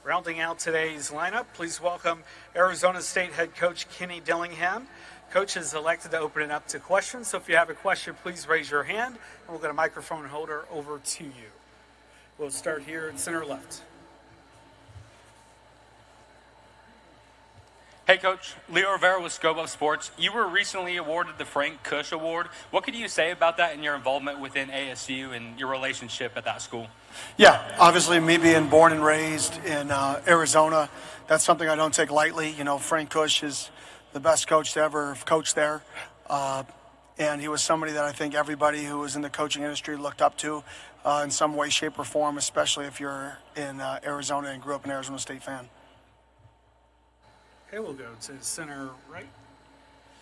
Rounding out today's lineup, please welcome Arizona State head coach Kenny Dillingham. Coach is elected to open it up to questions, so if you have a question, please raise your hand, and we'll get a microphone holder over to you. We'll start here in center left. Hey, Coach. Leo Rivera with Scobo Sports. You were recently awarded the Frank Kush Award. What could you say about that and your involvement within ASU and your relationship at that school? Yeah, obviously me being born and raised in Arizona, that's something I don't take lightly. You know, Frank Kush is the best coach to ever have coached there. And he was somebody that I think everybody who was in the coaching industry looked up to in some way, shape, or form, especially if you're in Arizona and grew up an Arizona State fan. Okay, we'll go to center right.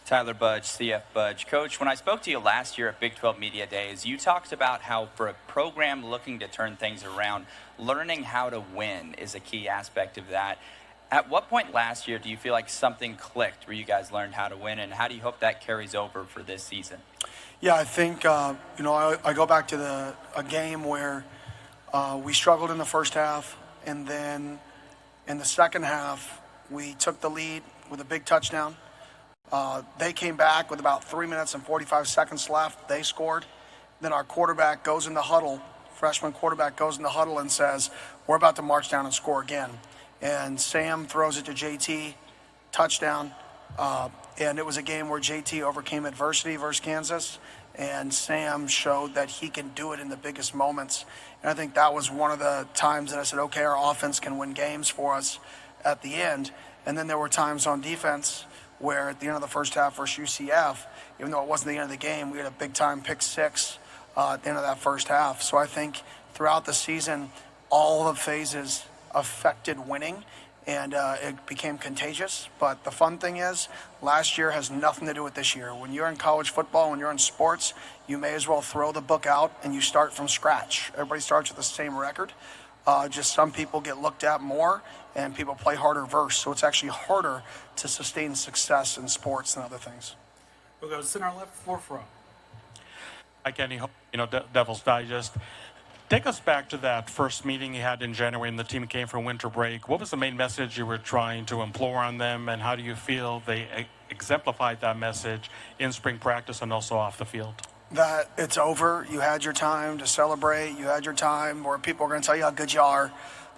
Tyler Budge, CF Budge. Coach, when I spoke to you last year at Big 12 Media Days, you talked about how for a program looking to turn things around, learning how to win is a key aspect of that. At what point last year do you feel like something clicked where you guys learned how to win, and how do you hope that carries over for this season? Yeah, I think, I go back to a game where we struggled in the first half, and then in the second half, we took the lead with a big touchdown. They came back with about 3 minutes and 45 seconds left. They scored. Then our quarterback goes in the huddle, freshman quarterback goes in the huddle and says, we're about to march down and score again. And Sam throws it to JT, touchdown. And it was a game where JT overcame adversity versus Kansas, and Sam showed that he can do it in the biggest moments. And I think that was one of the times that I said, okay, our offense can win games for us at the end. And then there were times on defense where at the end of the first half versus UCF, even though it wasn't the end of the game, we had a big-time pick six at the end of that first half. So I think throughout the season, all the phases affected winning, and it became contagious. But the fun thing is, last year has nothing to do with this year. When you're in college football, when you're in sports, you may as well throw the book out and you start from scratch. Everybody starts with the same record. Just some people get looked at more, and people play harder verse. So it's actually harder to sustain success in sports than other things. We'll go center left, fourth row. Hi, Kenny. Devil's Digest. Take us back to that first meeting you had in January and the team came from winter break. What was the main message you were trying to implore on them, and how do you feel they exemplified that message in spring practice and also off the field? That it's over. You had your time to celebrate. You had your time where people are going to tell you how good you are.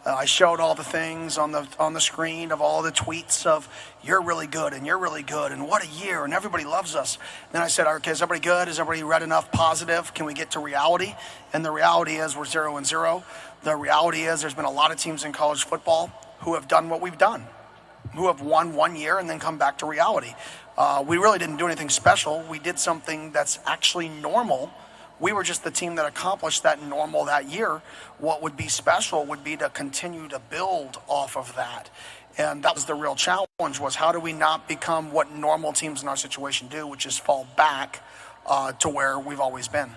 I showed all the things on the screen of all the tweets of you're really good and you're really good and what a year and everybody loves us. Then I said, okay, is everybody good? Has everybody read enough positive? Can we get to reality? And the reality is we're 0-0. The reality is there's been a lot of teams in college football who have done what we've done, who have won 1 year and then come back to reality. We really didn't do anything special. We did something that's actually normal. We were just the team that accomplished that normal that year. What would be special would be to continue to build off of that. And that was the real challenge, was how do we not become what normal teams in our situation do, which is fall back to where we've always been.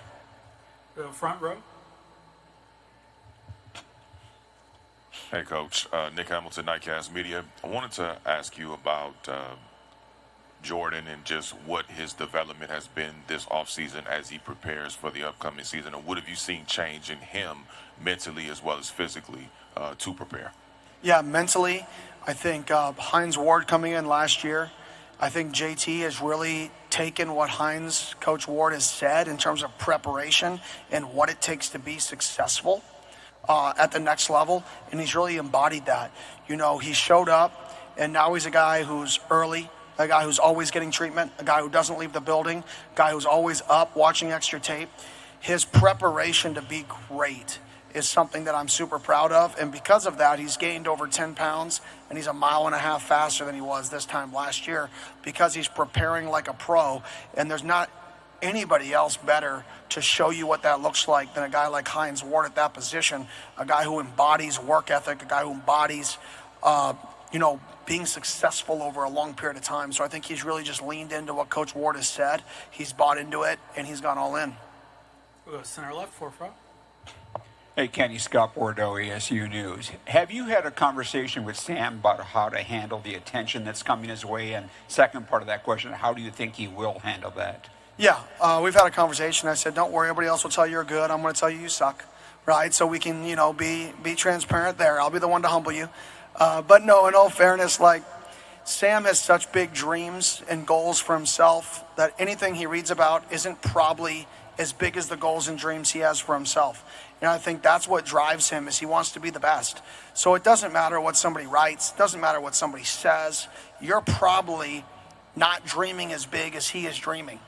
Front row. Hey, Coach. Nick Hamilton, Nightcast Media. I wanted to ask you about Jordan and just what his development has been this offseason as he prepares for the upcoming season, and what have you seen change in him mentally as well as physically to prepare? Yeah, mentally, I think Hines Ward coming in last year, I think JT has really taken what Coach Ward has said in terms of preparation and what it takes to be successful at the next level, and he's really embodied that. You know, he showed up, and now he's a guy who's early, a guy who's always getting treatment, a guy who doesn't leave the building, a guy who's always up watching extra tape. His preparation to be great is something that I'm super proud of, and because of that, he's gained over 10 pounds, and he's 1.5 miles faster than he was this time last year because he's preparing like a pro, and there's not anybody else better to show you what that looks like than a guy like Hines Ward at that position, a guy who embodies work ethic, a guy who embodies being successful over a long period of time. So I think he's really just leaned into what Coach Ward has said. He's bought into it, and he's gone all in. We'll go center left, fourth row. Hey, Kenny, Scott Bordeaux, ESU News. Have you had a conversation with Sam about how to handle the attention that's coming his way? And second part of that question, how do you think he will handle that? Yeah, we've had a conversation. I said, don't worry, everybody else will tell you you're good. I'm going to tell you you suck, right? So we can, be transparent there. I'll be the one to humble you. But no, in all fairness, like, Sam has such big dreams and goals for himself that anything he reads about isn't probably as big as the goals and dreams he has for himself. And I think that's what drives him, is he wants to be the best. So it doesn't matter what somebody writes, it doesn't matter what somebody says. You're probably not dreaming as big as he is dreaming.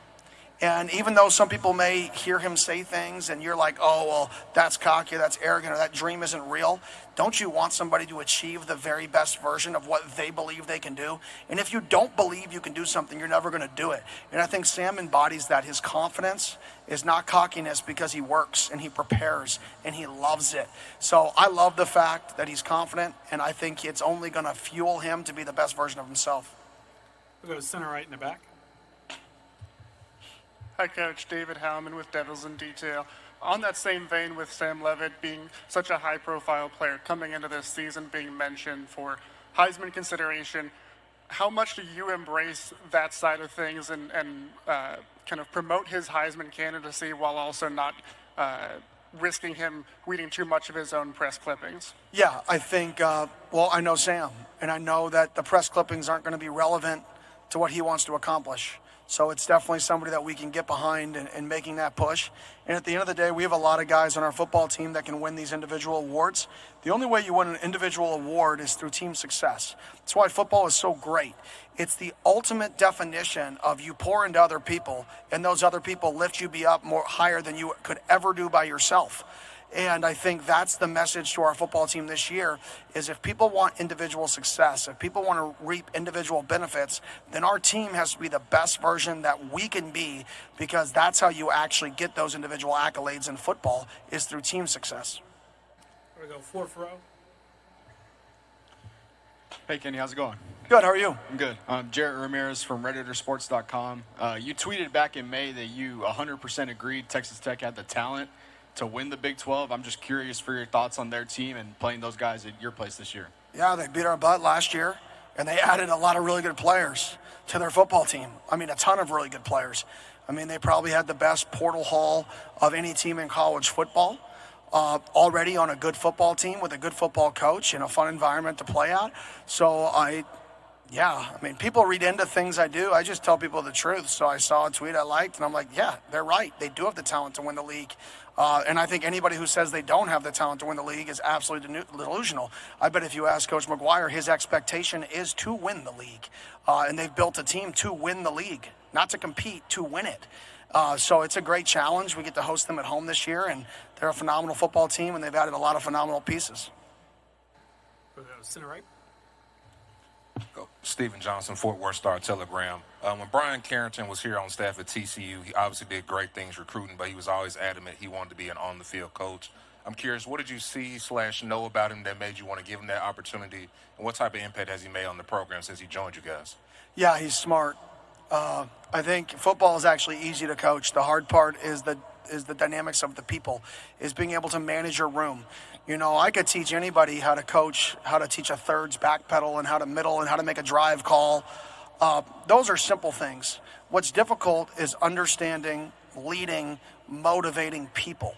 And even though some people may hear him say things and you're like, oh, well, that's cocky, that's arrogant, or that dream isn't real, don't you want somebody to achieve the very best version of what they believe they can do? And if you don't believe you can do something, you're never going to do it. And I think Sam embodies that. His confidence is not cockiness, because he works and he prepares and he loves it. So I love the fact that he's confident, and I think it's only going to fuel him to be the best version of himself. We'll go to center right in the back. Hi, Coach. David Howman with Devils in Detail. On that same vein, with Sam Levitt being such a high-profile player coming into this season, being mentioned for Heisman consideration, how much do you embrace that side of things and kind of promote his Heisman candidacy while also not risking him reading too much of his own press clippings? Yeah, I think, well, I know Sam, and I know that the press clippings aren't going to be relevant to what he wants to accomplish. So it's definitely somebody that we can get behind in making that push. And at the end of the day, we have a lot of guys on our football team that can win these individual awards. The only way you win an individual award is through team success. That's why football is so great. It's the ultimate definition of you pour into other people, and those other people lift you up more higher than you could ever do by yourself. And I think that's the message to our football team this year, is if people want individual success, if people want to reap individual benefits, then our team has to be the best version that we can be, because that's how you actually get those individual accolades in football, is through team success. We're going to go fourth row. Hey, Kenny, how's it going? Good, how are you? I'm good. I'm Jarrett Ramirez from RedditorSports.com. You tweeted back in May that you 100% agreed Texas Tech had the talent to win the Big 12. I'm just curious for your thoughts on their team and playing those guys at your place this year. Yeah, they beat our butt last year, and they added a lot of really good players to their football team. I mean, a ton of really good players. I mean, they probably had the best portal haul of any team in college football, already on a good football team with a good football coach and a fun environment to play at. So yeah, I mean, people read into things I do. I just tell people the truth. So I saw a tweet I liked, and I'm like, yeah, they're right. They do have the talent to win the league. And I think anybody who says they don't have the talent to win the league is absolutely delusional. I bet if you ask Coach McGuire, his expectation is to win the league. And they've built a team to win the league, not to compete, to win it. So it's a great challenge. We get to host them at home this year, and they're a phenomenal football team, and they've added a lot of phenomenal pieces. We'll go to center right. Stephen Johnson, Fort Worth Star-Telegram. When Brian Carrington was here on staff at TCU, he obviously did great things recruiting, but he was always adamant he wanted to be an on-the-field coach. I'm curious, what did you see/know about him that made you want to give him that opportunity, and what type of impact has he made on the program since he joined you guys? Yeah, he's smart. I think football is actually easy to coach. The hard part is the dynamics of the people, is being able to manage your room. You know, I could teach anybody how to coach, how to teach a thirds back pedal and how to middle and how to make a drive call. Those are simple things. What's difficult is understanding, leading, motivating people.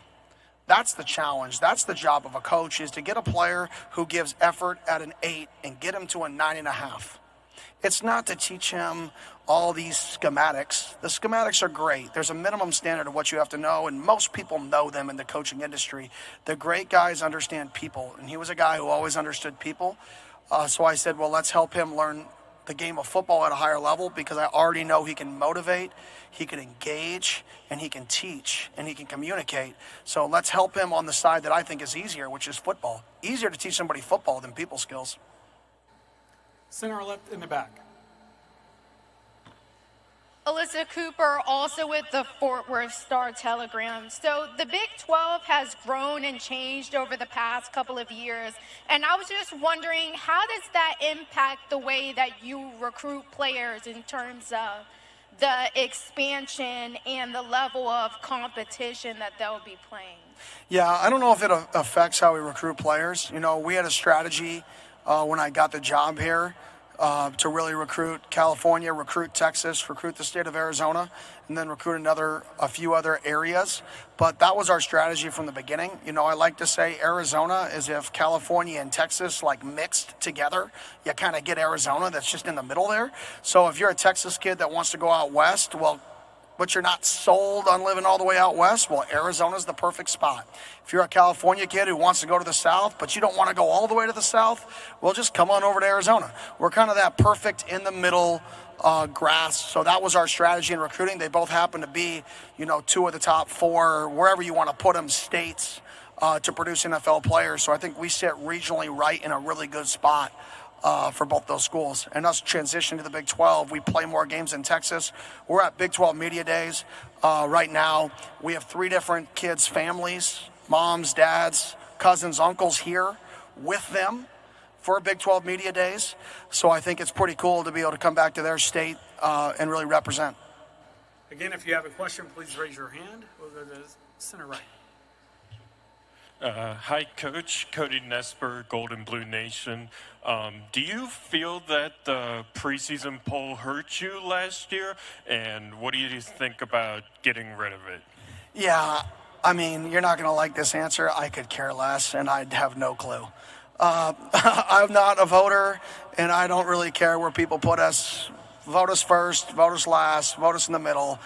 That's the challenge. That's the job of a coach, is to get a player who gives effort at an 8 and get him to a 9.5. It's not to teach him all these schematics. The schematics are great. There's a minimum standard of what you have to know, and most people know them in the coaching industry. The great guys understand people, and he was a guy who always understood people. So I said, well, let's help him learn the game of football at a higher level, because I already know he can motivate, he can engage, and he can teach, and he can communicate. So let's help him on the side that I think is easier, which is football. Easier to teach somebody football than people skills. Center left in the back. Alyssa Cooper, also with the Fort Worth Star-Telegram. So the Big 12 has grown and changed over the past couple of years, and I was just wondering, how does that impact the way that you recruit players in terms of the expansion and the level of competition that they'll be playing? Yeah, I don't know if it affects how we recruit players. You know, we had a strategy when I got the job here, to really recruit California, recruit Texas, recruit the state of Arizona, and then recruit a few other areas. But that was our strategy from the beginning. You know, I like to say Arizona is if California and Texas like mixed together. You kind of get Arizona that's just in the middle there. So if you're a Texas kid that wants to go out west, well, but you're not sold on living all the way out west, well, Arizona's the perfect spot. If you're a California kid who wants to go to the south, but you don't want to go all the way to the south, well, just come on over to Arizona. We're kind of that perfect in the middle grass. So that was our strategy in recruiting. They both happen to be, you know, 2 of the top 4, wherever you want to put them, states to produce NFL players. So I think we sit regionally right in a really good spot for both those schools. And us transition to the Big 12, we play more games in Texas. We're at Big 12 Media Days right now. We have 3 different kids' families, moms, dads, cousins, uncles here with them for Big 12 Media Days. So I think it's pretty cool to be able to come back to their state and really represent. Again, if you have a question, please raise your hand. We'll go to center right. Hi, Coach. Cody Nesper, Golden Blue Nation. Do you feel that the preseason poll hurt you last year? And what do you think about getting rid of it? Yeah, I mean, you're not going to like this answer. I could care less, and I'd have no clue. I'm not a voter, and I don't really care where people put us. Vote us first, vote us last, vote us in the middle.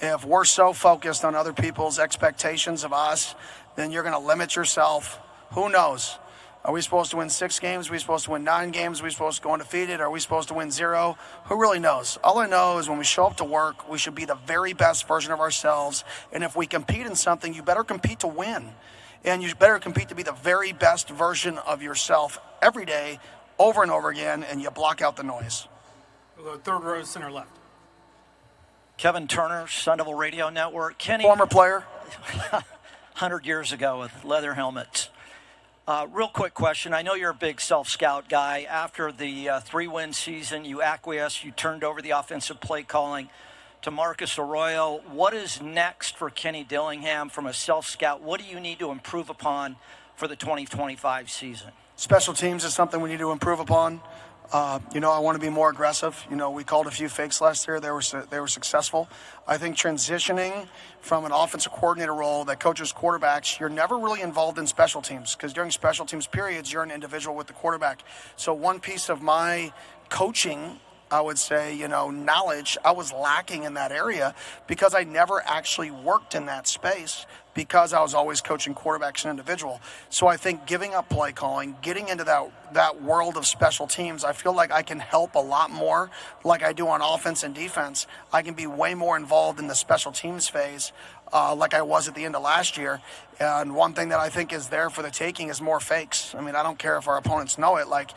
If we're so focused on other people's expectations of us, then you're going to limit yourself. Who knows? Are we supposed to win 6 games? Are we supposed to win 9 games? Are we supposed to go undefeated? Are we supposed to win 0? Who really knows? All I know is when we show up to work, we should be the very best version of ourselves. And if we compete in something, you better compete to win. And you better compete to be the very best version of yourself every day, over and over again, and you block out the noise. We'll go 3rd row, center left. Kevin Turner, Sun Devil Radio Network. Kenny, former player. 100 years ago with leather helmets. Real quick question. I know you're a big self-scout guy. After the 3-win season, you acquiesced, you turned over the offensive play calling to Marcus Arroyo. What is next for Kenny Dillingham from a self-scout? What do you need to improve upon for the 2025 season? Special teams is something we need to improve upon. You know, I want to be more aggressive. You know, we called a few fakes last year. They were successful. I think transitioning from an offensive coordinator role that coaches quarterbacks, you're never really involved in special teams because during special teams periods, you're an individual with the quarterback. So one piece of my coaching, I would say, you know, knowledge, I was lacking in that area because I never actually worked in that space because I was always coaching quarterbacks and individual. So I think giving up play calling, getting into that world of special teams, I feel like I can help a lot more like I do on offense and defense. I can be way more involved in the special teams phase like I was at the end of last year. And one thing that I think is there for the taking is more fakes. I mean, I don't care if our opponents know it, like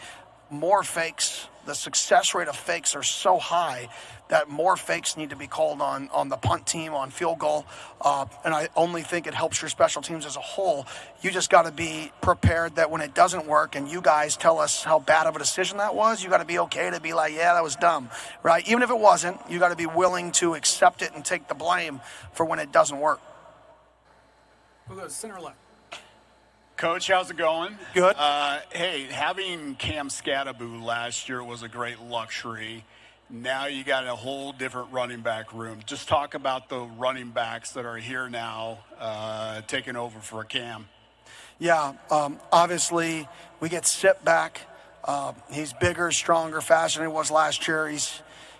more fakes. The success rate of fakes are so high that more fakes need to be called on the punt team, on field goal. And I only think it helps your special teams as a whole. You just got to be prepared that when it doesn't work and you guys tell us how bad of a decision that was, you got to be okay to be like, yeah, that was dumb, right? Even if it wasn't, you got to be willing to accept it and take the blame for when it doesn't work. We'll go center left. Coach, how's it going? Good. Hey, having Cam Scattaboo last year was a great luxury. Now you got a whole different running back room. Just talk about the running backs that are here now taking over for Cam. Yeah, obviously we get Sip back. He's bigger, stronger, faster than he was last year.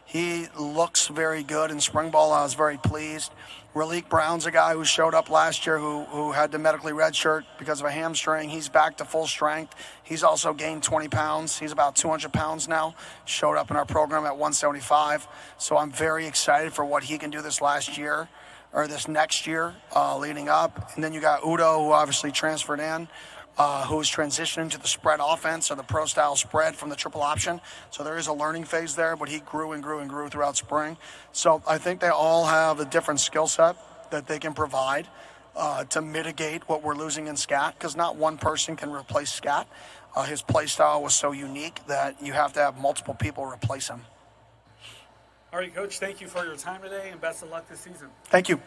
He looks very good in spring ball. I was very pleased. Raleek Brown's a guy who showed up last year who had to medically redshirt because of a hamstring. He's back to full strength. He's also gained 20 pounds. He's about 200 pounds now. Showed up in our program at 175. So I'm very excited for what he can do this next year leading up. And then you got Udo, who obviously transferred in, who's transitioning to the spread offense or the pro-style spread from the triple option. So there is a learning phase there, but he grew and grew and grew throughout spring. So I think they all have a different skill set that they can provide to mitigate what we're losing in Scat, because not one person can replace Scat. His play style was so unique that you have to have multiple people replace him. All right, Coach, thank you for your time today, and best of luck this season. Thank you.